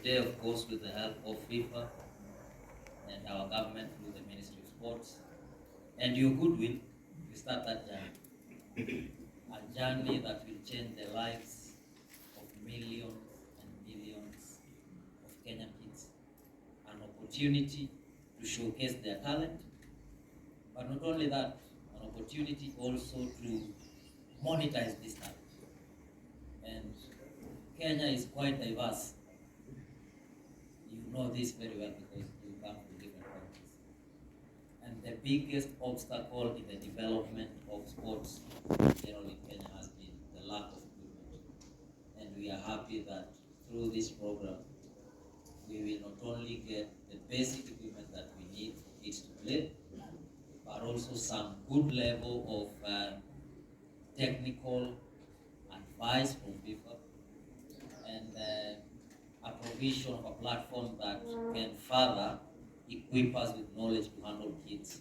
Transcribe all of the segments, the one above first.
today, of course, with the help of FIFA and our government through the Ministry of Sports and your goodwill, we start that journey. A journey that will change the lives of millions and millions of Kenyan kids. An opportunity to showcase their talent, but not only that, an opportunity also to monetize this talent. And Kenya is quite diverse. You know this very well because you come from different countries. And the biggest obstacle in the development of sports generally in Kenya has been the lack of equipment. And we are happy that through this program, we will not only get the basic equipment that we need for kids to play, but also some good level of technical advice from FIFA and a provision of a platform that can further equip us with knowledge to handle kids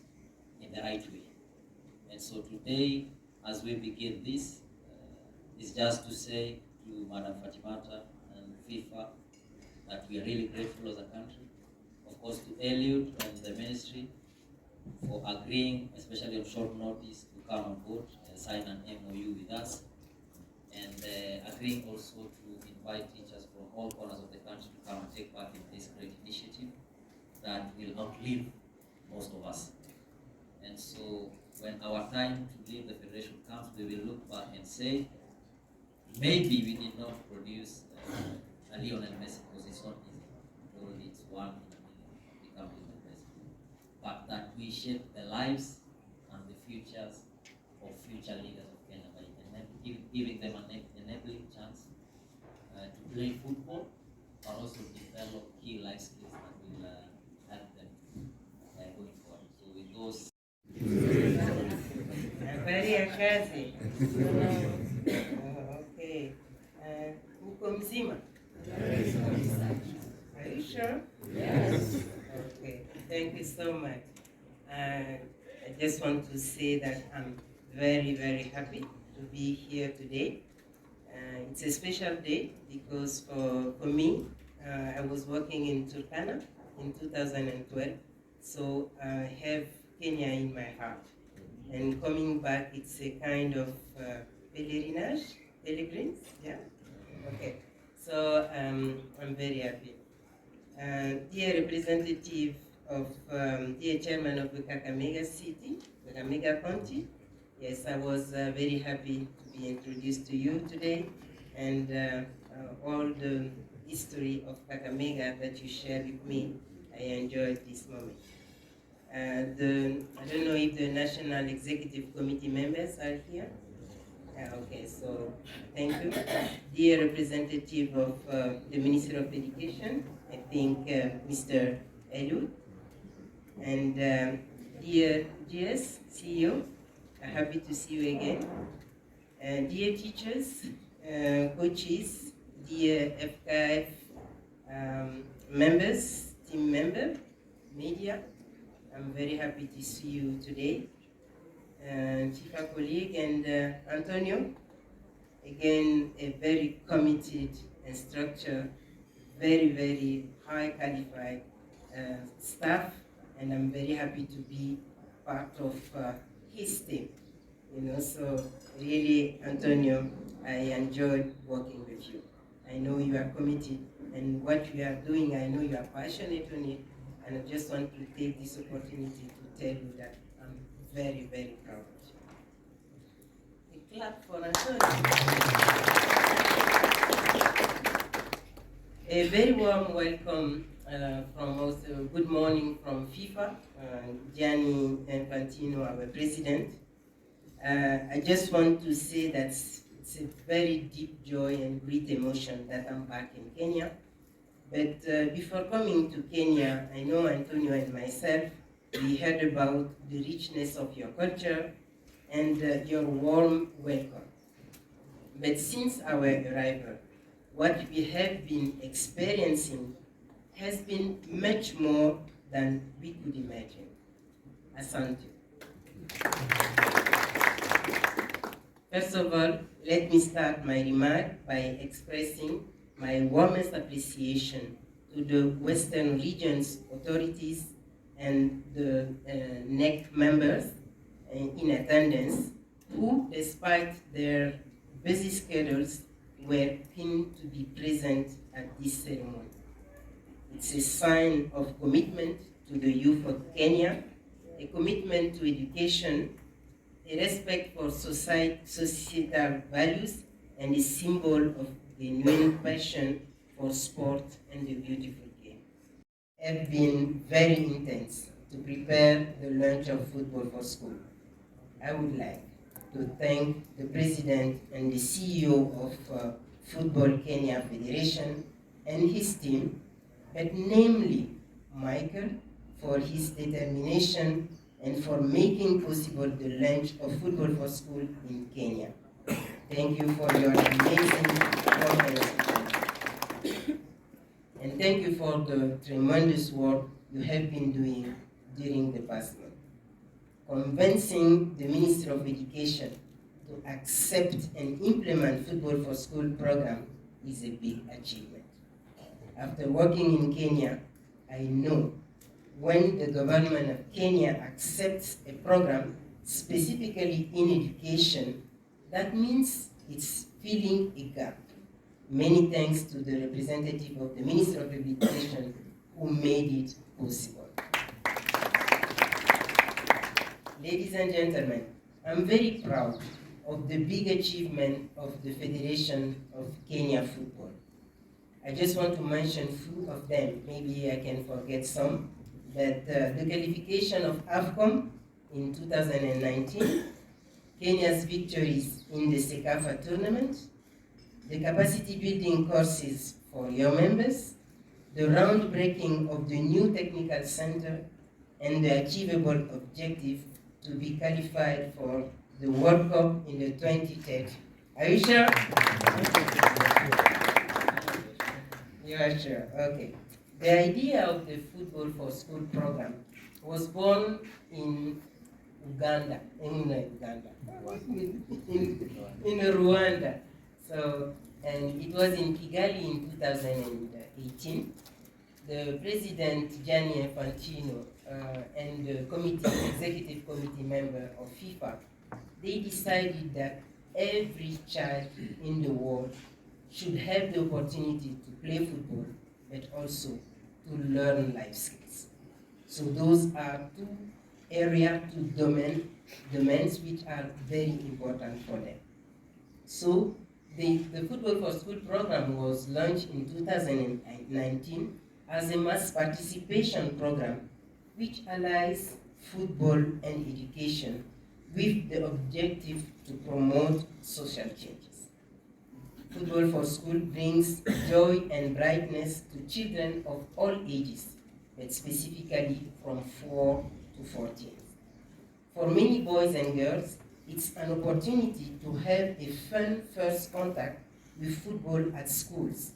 in the right way. And so today, as we begin this, is just to say to Madam Fatimata and FIFA that we are really grateful as a country. Of course, to Eliud and the ministry for agreeing, especially on short notice, to come on board and sign an MOU with us, and agreeing also to invite teachers from all corners of the country to come and take part in this great initiative that will outlive most of us. And so when our time to leave the Federation comes, we will look back and say, maybe we did not produce a Lionel Messi because it's not easy. Only it's one in a million become Lionel Messi. But that we shape the lives and the futures of future leaders of Kenya by giving them an enabling chance to play football, but also develop key life skills that will help them going forward. So with those. Habari ya kazi. Okay. Uko mzima? Are you sure? Yes. Okay. Thank you so much. I just want to say that I'm very, very happy to be here today. It's a special day because for me, I was working in Turkana in 2012, so I have Kenya in my heart. And coming back, it's a kind of pelerinage, yeah? Okay, so I'm very happy. Dear representative of, dear chairman of the Kakamega City, Kakamega County, yes, I was very happy to be introduced to you today, and all the history of Kakamega that you shared with me, I enjoyed this moment. I don't know if the National Executive Committee members are here. Okay, so thank you. Dear representative of the Ministry of Education, I think Mr. Eliud, and dear GS CEO, I'm happy to see you again. And dear teachers, coaches, dear FKF members, team member, media, I'm very happy to see you today. FIFA colleague and Antonio, again, a very committed and structured, very, very high qualified staff, and I'm very happy to be part of his team. You know, so really, Antonio, I enjoyed working with you. I know you are committed, and what you are doing, I know you are passionate on it, and I just want to take this opportunity to tell you that I'm very, very proud of you. A clap for Antonio. A very warm welcome from also, good morning from FIFA, Gianni Infantino, our president. I just want to say that it's a very deep joy and great emotion that I'm back in Kenya. But before coming to Kenya, I know Antonio and myself, we heard about the richness of your culture and your warm welcome. But since our arrival, what we have been experiencing has been much more than we could imagine. Asante. First of all, let me start my remark by expressing my warmest appreciation to the Western region's authorities and the NEC members in attendance, who, despite their busy schedules, were keen to be present at this ceremony. It's a sign of commitment to the youth of Kenya, a commitment to education, a respect for societal values, and a symbol of genuine passion for sport and the beautiful game. Have been very intense to prepare the launch of Football for School. I would like to thank the President and the CEO of Football Kenya Federation and his team, but namely Michael, for his determination and for making possible the launch of Football for School in Kenya. Thank you for your amazing cooperation. And thank you for the tremendous work you have been doing during the past month. Convincing the Ministry of Education to accept and implement Football for School program is a big achievement. After working in Kenya, I know when the government of Kenya accepts a program specifically in education, that means it's filling a gap. Many thanks to the representative of the Ministry of Education who made it possible. Ladies and gentlemen, I'm very proud of the big achievement of the Federation of Kenya Football. I just want to mention a few of them. Maybe I can forget some. But the qualification of AFCON in 2019, Kenya's victories in the CECAFA tournament, the capacity building courses for your members, the groundbreaking of the new technical center, and the achievable objective to be qualified for the World Cup in the 2030. Are you sure? You are sure, okay. The idea of the Football for School program was born in Uganda, in Rwanda. So, and it was in Kigali in 2018. The President Gianni Infantino and the executive committee member of FIFA, they decided that every child in the world should have the opportunity to play football, but also to learn life skills. So those are two areas, two domains which are very important for them. So the Football for School program was launched in 2019 as a mass participation program which allies football and education with the objective to promote social changes. Football for School brings joy and brightness to children of all ages, but specifically from 4 to 14. For many boys and girls, it's an opportunity to have a fun first contact with football at schools,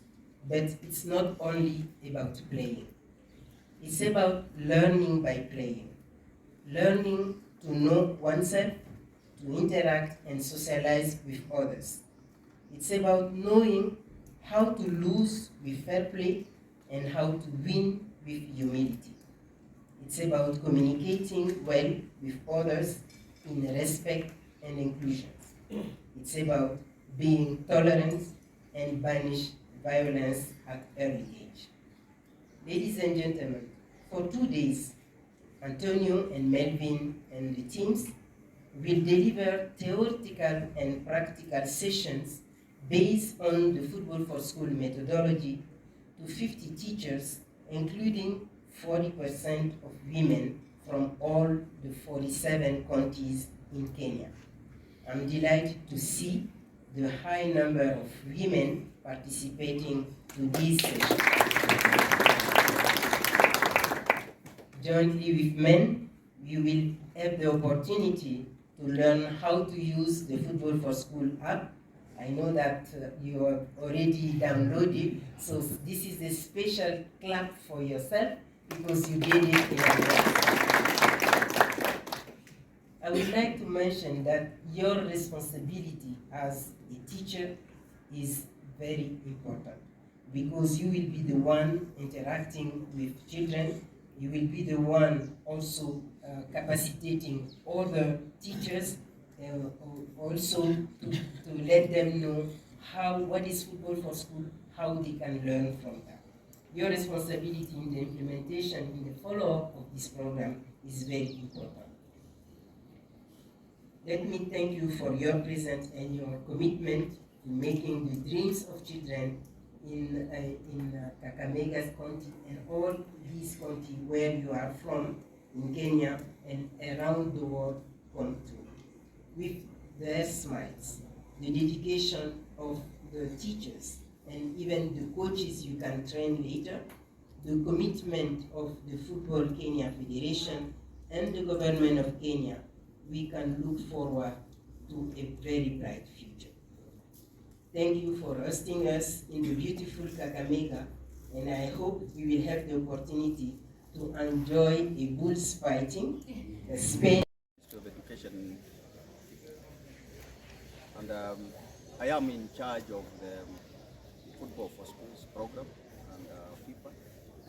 but it's not only about playing. It's about learning by playing, learning to know oneself, to interact and socialize with others. It's about knowing how to lose with fair play and how to win with humility. It's about communicating well with others in respect and inclusion. It's about being tolerant and banish violence at early age. Ladies and gentlemen, for 2 days, Antonio and Melvin and the teams will deliver theoretical and practical sessions based on the Football for School methodology to 50 teachers, including 40% of women from all the 47 counties in Kenya. I'm delighted to see the high number of women participating to these sessions. Jointly with men, we will have the opportunity to learn how to use the Football for School app. I know that you have already downloaded, so this is a special clap for yourself because you did it in advance. I would like to mention that your responsibility as a teacher is very important because you will be the one interacting with children. You will be the one also capacitating other teachers, also to let them know what is football for school, how they can learn from that. Your responsibility in the implementation, in the follow-up of this program is very important. Let me thank you for your presence and your commitment to making the dreams of children in Kakamega County and all these counties where you are from in Kenya and around the world come true. With their smiles, the dedication of the teachers and even the coaches you can train later, the commitment of the Football Kenya Federation and the government of Kenya, we can look forward to a very bright future. Thank you for hosting us in the beautiful Kakamega, and I hope we will have the opportunity to enjoy a bulls fighting, a Spain. Of Education, and I am in charge of the Football for Schools program and FIFA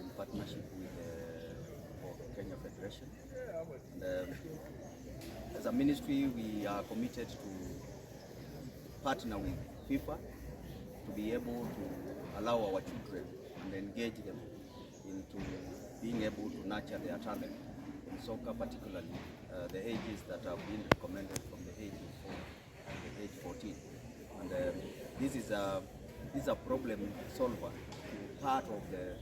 in partnership with the Kenya Federation. And, as a ministry, we are committed to partner with FIFA to be able to allow our children and engage them into being able to nurture their talent in soccer, particularly the ages that have been recommended from the age of 4 to the age 14. And this is a problem solver to part of the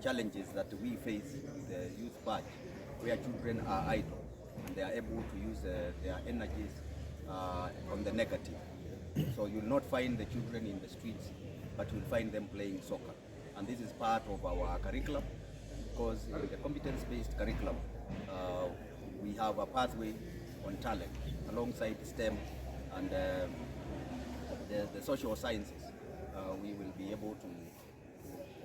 challenges that we face with the youth badge, where children are idle and they are able to use their energies on the negative. So you'll not find the children in the streets, but you'll find them playing soccer. And this is part of our curriculum, because in the competence-based curriculum, we have a pathway on talent alongside STEM and the social sciences. We will be able to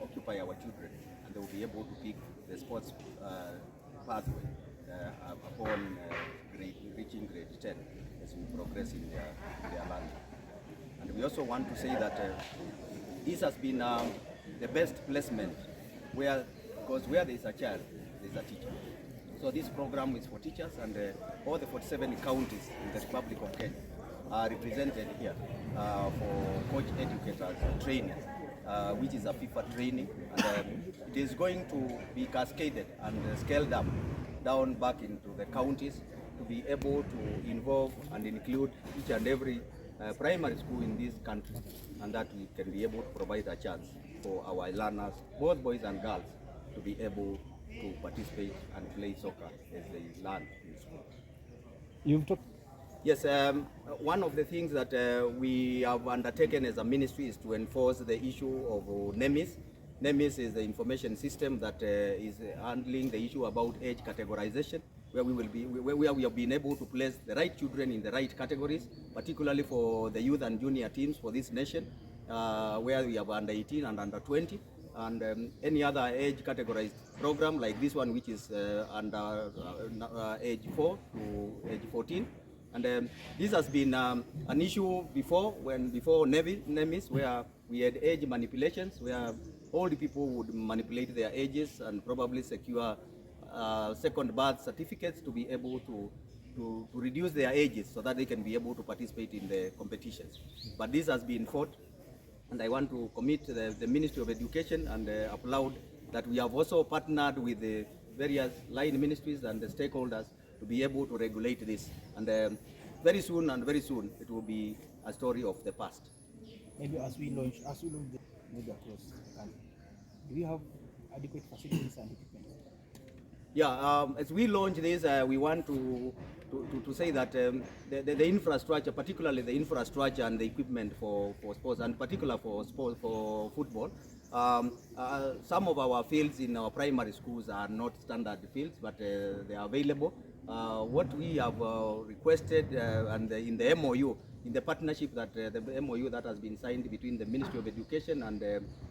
occupy our children, and they will be able to pick the sports pathway upon reaching grade 10 as we progress in their learning. And we also want to say that this has been the best placement, because where there is a child, there is a teacher. So this program is for teachers, and all the 47 counties in the Republic of Kenya are represented here for coach educators training, which is a FIFA training, and it is going to be cascaded and scaled up down back into the counties to be able to involve and include each and every primary school in this country, and that we can be able to provide a chance for our learners, both boys and girls, to be able to participate and play soccer as they learn in school. You've talked. Yes, one of the things that we have undertaken as a ministry is to enforce the issue of NEMIS. NEMIS is the information system that is handling the issue about age categorization, where we have been able to place the right children in the right categories, particularly for the youth and junior teams for this nation, where we have under 18 and under 20, and any other age categorized program like this one, which is under age 4 to age 14. And this has been an issue before NEMIS, where we had age manipulations, where old people would manipulate their ages and probably secure second birth certificates to be able to reduce their ages so that they can be able to participate in the competitions. But this has been fought, and I want to commit the Ministry of Education and applaud that we have also partnered with the various line ministries and the stakeholders to be able to regulate this. And very soon, it will be a story of the past. Maybe as we launch the maybe across the country, do we have adequate facilities and equipment? Yeah, as we launch this, we want to say that the infrastructure, particularly the infrastructure and the equipment for sports, and particular for sports, for football, some of our fields in our primary schools are not standard fields, but they are available. What we have requested and in the MOU, in the partnership that the MOU that has been signed between the Ministry of Education and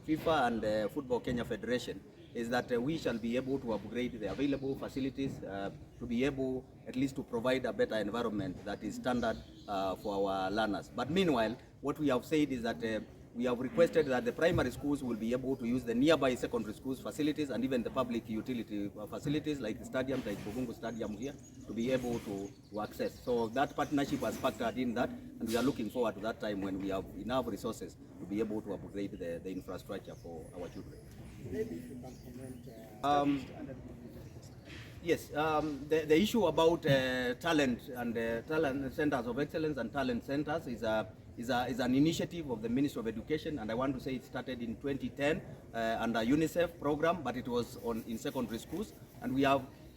FIFA and the Football Kenya Federation, is that we shall be able to upgrade the available facilities to be able at least to provide a better environment that is standard for our learners. But meanwhile, what we have said is that we have requested that the primary schools will be able to use the nearby secondary schools facilities and even the public utility facilities like the stadiums, like Bugungu Stadium here, to be able to access. So that partnership has factored in that, and we are looking forward to that time when we have enough resources to be able to upgrade the infrastructure for our children. Maybe if you can comment, yes, the issue about talent and talent centers of excellence and talent centers is an initiative of the Ministry of Education, and I want to say it started in 2010 under UNICEF program, but it was in secondary schools, and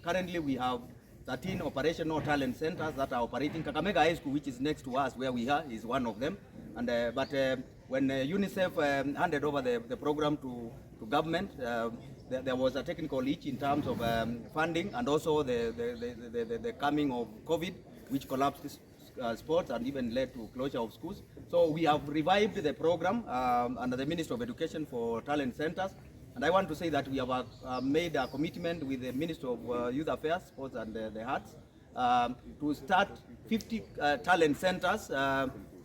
currently we have 13 operational talent centers that are operating. Kakamega High School, which is next to us where we are, is one of them. And when UNICEF handed over the program to government, there was a technical glitch in terms of funding, and also the coming of COVID, which collapsed sports and even led to closure of schools. So we have revived the program under the Ministry of Education for talent centers. And I want to say that we have made a commitment with the Ministry of Youth Affairs, Sports and the Arts to start 50 talent centers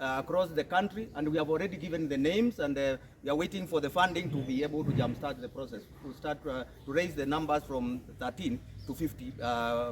across the country, and we have already given the names, and we are waiting for the funding to be able to jumpstart the process, to start to raise the numbers from 13 to 50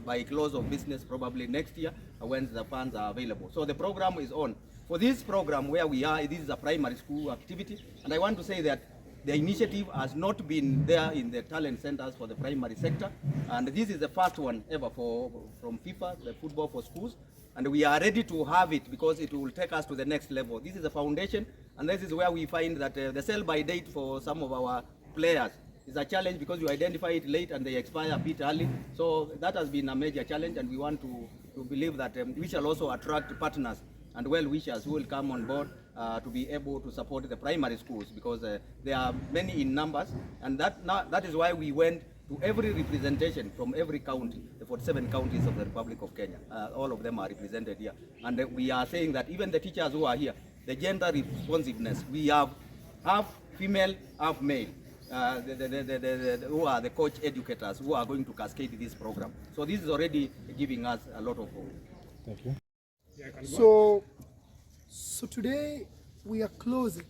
by close of business probably next year when the funds are available. So the program is on. For this program where we are, this is a primary school activity, and I want to say that the initiative has not been there in the talent centers for the primary sector, and this is the first one ever from FIFA, the football for schools, and we are ready to have it because it will take us to the next level. This is a foundation, and this is where we find that the sell-by date for some of our players is a challenge because you identify it late and they expire a bit early. So that has been a major challenge, and we want to believe that we shall also attract partners and well-wishers who will come on board to be able to support the primary schools, because there are many in numbers, and that is why we went to every representation from every county, the 47 counties of the Republic of Kenya. All of them are represented here. And we are saying that even the teachers who are here, the gender responsiveness, we have half female, half male. Who are the coach educators who are going to cascade this program. So this is already giving us a lot of hope. thank you. So today we are closing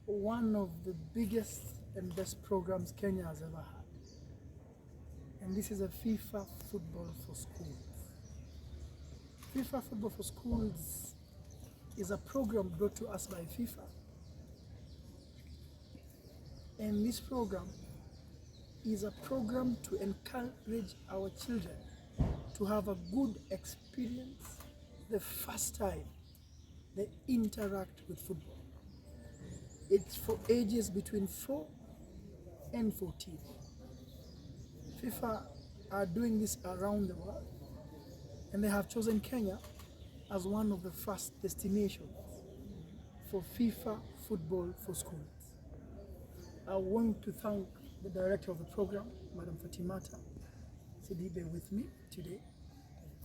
one of the biggest and best programs Kenya has ever had. And this is a FIFA Football for Schools. FIFA Football for Schools is a program brought to us by FIFA. And this program is a program to encourage our children to have a good experience the first time they interact with football. It's for ages between 4 and 14. FIFA are doing this around the world, and they have chosen Kenya as one of the first destinations for FIFA Football for Schools. I want to thank the director of the program, Madam Fatimata Sidibe, with me today.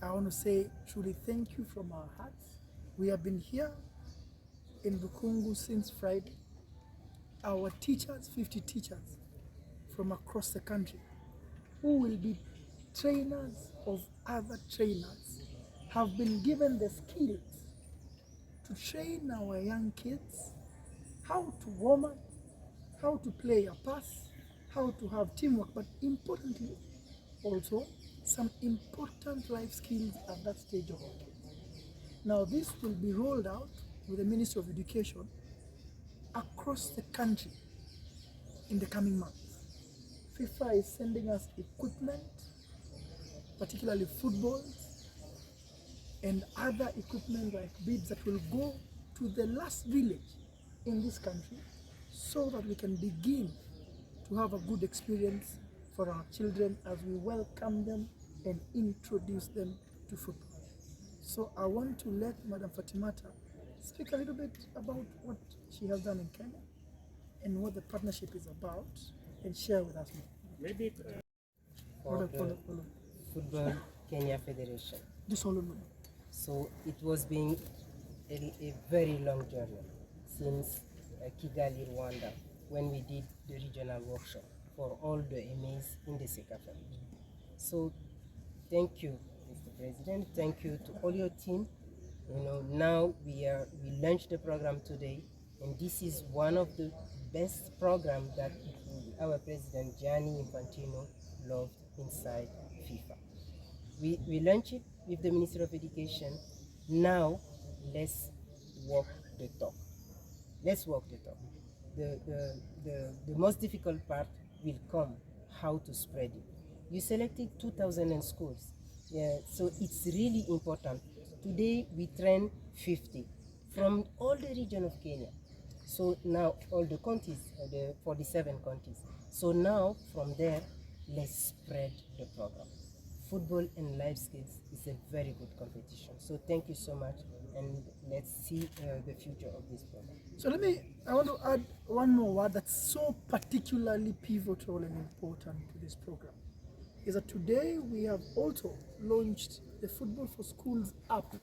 I want to say truly thank you from our hearts. We have been here in Bukungu since Friday. Our teachers, 50 teachers from across the country, who will be trainers of other trainers, have been given the skills to train our young kids how to warm up, how to play a pass, how to have teamwork, but importantly, also some important life skills at that stage of our kids. Now this will be rolled out with the Ministry of Education across the country in the coming months. FIFA is sending us equipment, particularly footballs and other equipment like bibs that will go to the last village in this country so that we can begin to have a good experience for our children as we welcome them and introduce them to football. So I want to let Madam Fatimata speak a little bit about what she has done in Kenya and what the partnership is about, and share with us more. Maybe Hold on. Football Kenya Federation. Just hold on. So it was being a very long journey since Kigali, Rwanda, when we did the regional workshop for all the MAs in the SECAFA region. So thank you, Mr. President. Thank you to all your team You know, now we launched the program today, and this is one of the best programs that our president Gianni Infantino loved inside FIFA. We launched it with the Ministry of Education. Now let's walk the talk. Let's walk the talk. The most difficult part will come, how to spread it. You selected 2,000 schools, yeah, so it's really important. Today we train 50 from all the region of Kenya. So now all the counties, the 47 counties. So now from there, let's spread the program. Football and life skills is a very good competition. So thank you so much, and let's see the future of this program. So I want to add one more word that's so particularly pivotal and important to this program, is that today we have also launched the Football for Schools app.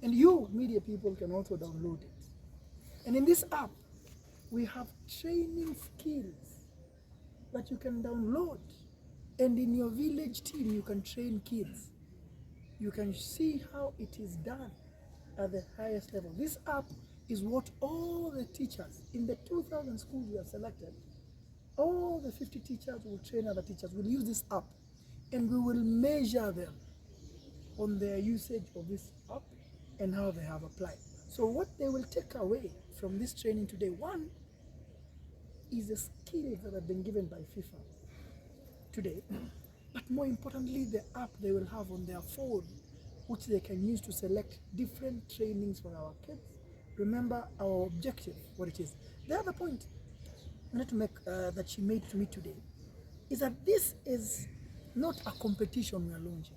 And you, media people, can also download it. And in this app, we have training skills that you can download. And in your village team, you can train kids. You can see how it is done at the highest level. This app is what all the teachers in the 2,000 schools we have selected, all the 50 teachers will train other teachers, will use this app, and we will measure them on their usage of this app and how they have applied. So what they will take away from this training today, one, is the skills that have been given by FIFA today, but more importantly, the app they will have on their phone, which they can use to select different trainings for our kids. Remember our objective, what it is. The other point I wanted to make that she made to me today is that this is not a competition we are launching.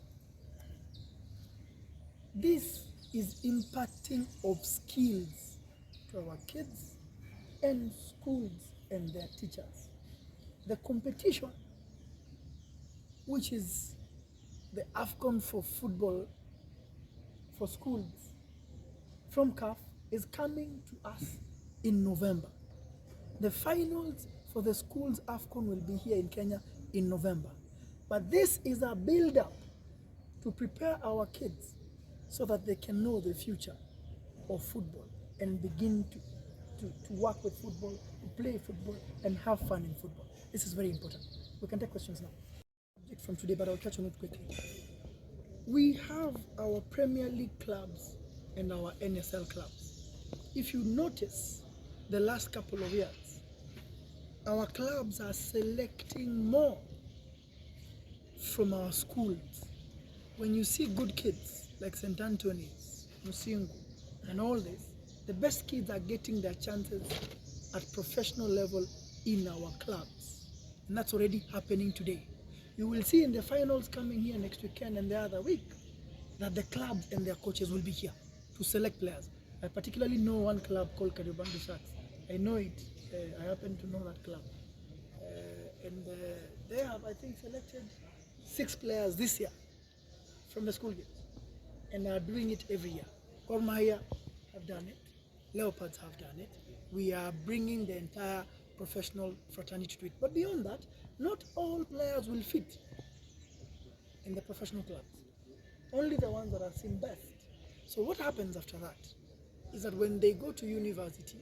This is imparting of skills to our kids and schools and their teachers. The competition, which is the AFCON for football for schools from CAF, is coming to us in November. The finals for the schools AFCON will be here in Kenya in November. But this is a build-up to prepare our kids so that they can know the future of football and begin to work with football, to play football, and have fun in football. This is very important. We can take questions now. Subject from today, but I'll touch on it quickly. We have our Premier League clubs and our NSL clubs. If you notice, the last couple of years, our clubs are selecting more from our schools. When you see good kids like St. Anthony's, Musingu, and all this, the best kids are getting their chances at professional level in our clubs. And that's already happening today. You will see in the finals coming here next weekend and the other week that the clubs and their coaches will be here to select players. I particularly know one club called Kariobangi Sharks. I know it. I happen to know that club. And they have, I think, selected 6 players this year from the school games, and are doing it every year. Gor Mahia have done it. Leopards have done it. We are bringing the entire professional fraternity to it. But beyond that, not all players will fit in the professional clubs. Only the ones that are seen best. So what happens after that is that when they go to university,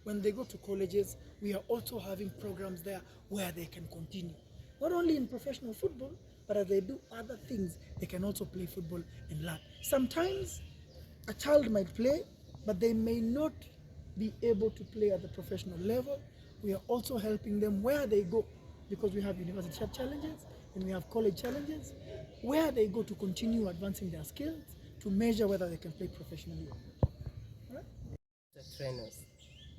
when they go to colleges, we are also having programs there where they can continue. Not only in professional football, but as they do other things, they can also play football and learn. Sometimes a child might play, but they may not be able to play at the professional level. We are also helping them where they go, because we have university challenges and we have college challenges, where they go to continue advancing their skills to measure whether they can play professionally. Right? The trainers,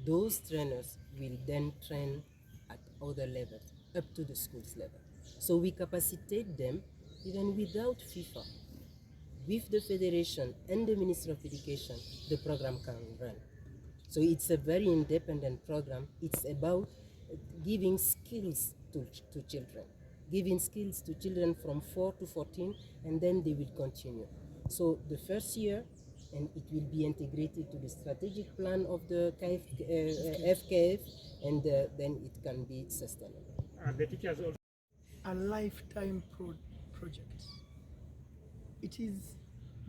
those trainers will then train at other levels, up to the schools level. So we capacitate them even without FIFA. With the federation and the Ministry of Education, the program can run. So it's a very independent program. It's about giving skills to children, giving skills to children from 4 to 14, and then they will continue. So the first year, and it will be integrated to the strategic plan of the FKF, and then it can be sustainable. The teachers also. A lifetime project. It is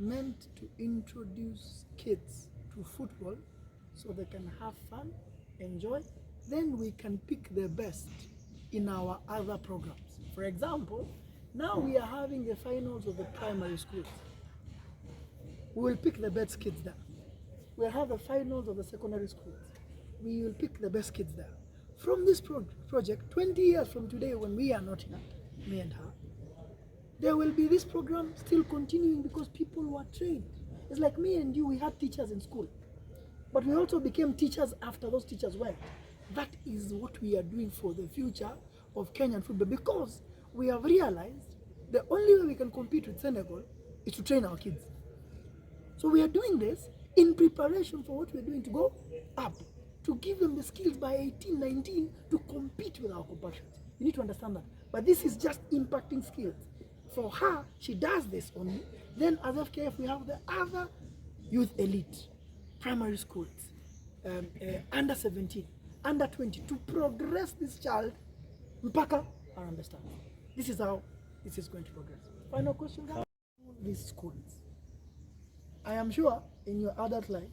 meant to introduce kids to football so they can have fun, enjoy, then we can pick the best in our other programs. For example, now we are having the finals of the primary schools. We will pick the best kids there. We'll have the finals of the secondary schools. We will pick the best kids there. From this project, 20 years from today, when we are not here, me and her, there will be this program still continuing because people were trained. It's like me and you, we had teachers in school, but we also became teachers after those teachers went. That is what we are doing for the future of Kenyan football, because we have realized the only way we can compete with Senegal is to train our kids. So we are doing this in preparation for what we are doing to go up, to give them the skills by 18, 19 to compete with our compatriots. You need to understand that. But this is just impacting skills. For her, she does this only. Then as FKF, we have the other youth elite, primary schools, under 17, under 20, to progress this child mpaka our understanding. This is how this is going to progress. Final question, guys? These schools. I am sure in your adult life,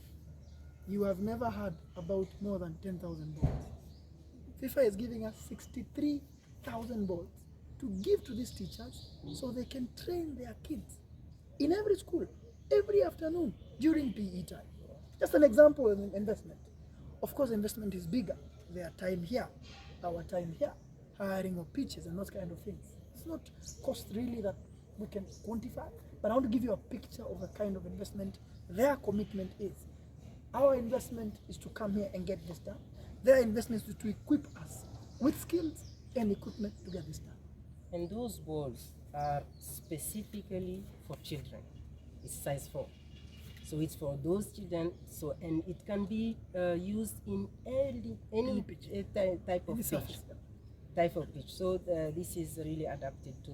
you have never heard about more than 10,000 balls. FIFA is giving us 63,000 balls to give to these teachers so they can train their kids in every school, every afternoon during PE time. Just an example of an investment. Of course, investment is bigger. Their time here, our time here, hiring of pitches and those kind of things. It's not cost really that we can quantify, but I want to give you a picture of the kind of investment their commitment is. Our investment is to come here and get this done. Their investment is to equip us with skills and equipment to get this done. And those balls are specifically for children. It's size 4. So it's for those children. So, and it can be used in any pitch, type of pitch. Type of pitch. So this is really adapted to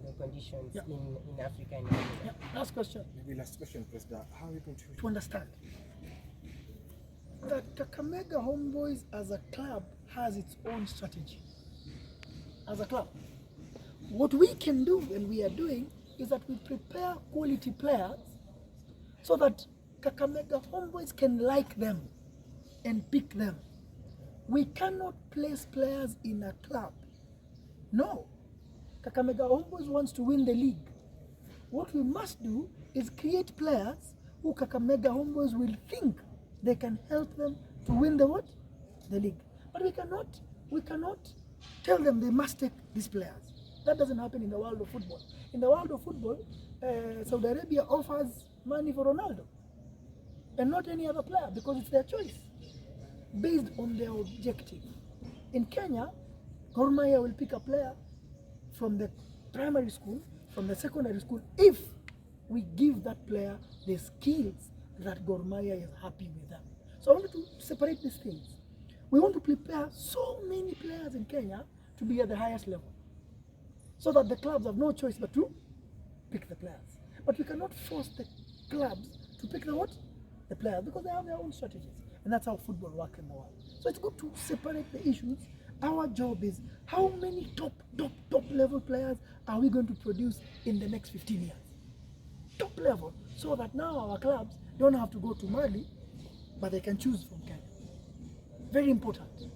the conditions in Africa and Africa. Yeah. Last question. Maybe last question, President. How are you going to understand that Kakamega Homeboys as a club has its own strategy? As a club, what we can do and we are doing is that we prepare quality players so that Kakamega Homeboys can like them and pick them. We cannot place players in a club. No. Kakamega Homeboys wants to win the league. What we must do is create players who Kakamega Homeboys will think they can help them to win the what? The league. But we cannot tell them they must take these players. That doesn't happen in the world of football. In the world of football, Saudi Arabia offers money for Ronaldo and not any other player because it's their choice based on their objective. In Kenya, Gor Mahia will pick a player from the primary school, from the secondary school, if we give that player the skills that Gor Mahia is happy with them. So I wanted to separate these things. We want to prepare so many players in Kenya to be at the highest level, so that the clubs have no choice but to pick the players. But we cannot force the clubs to pick the what? The players, because they have their own strategies. And that's how football works in the world. So it's good to separate the issues. Our job is how many top level players are we going to produce in the next 15 years? Top level, so that now our clubs don't have to go to Mali, but they can choose from Kenya. Very important.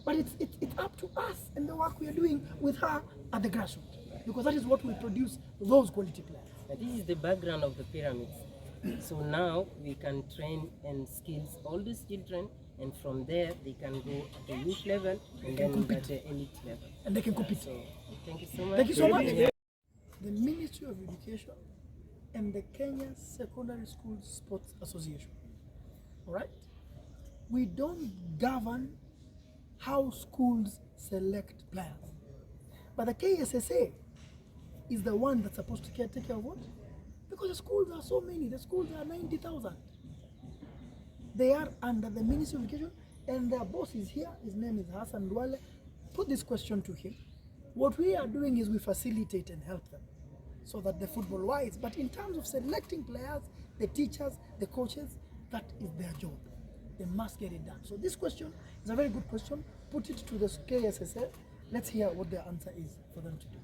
But it's up to us and the work we are doing with her at the grassroots, because that is what will produce those quality players. And this is the background of the pyramids. So now we can train and skills all these children, and from there they can go at the youth level and then at the elite level. And they can compete. So thank you so much. Thank you so much. The Ministry of Education and the Kenya Secondary School Sports Association. All right? We don't govern how schools select players. But the KSSA is the one that's supposed to take care of what? Because the schools are so many. The schools are 90,000. They are under the Ministry of Education, and their boss is here. His name is Hassan Duale. Put this question to him. What we are doing is we facilitate and help them so that the football wise. But in terms of selecting players, the teachers, the coaches, that is their job. They must get it done. So this question is a very good question. Put it to the KSSA. Let's hear what their answer is for them to do.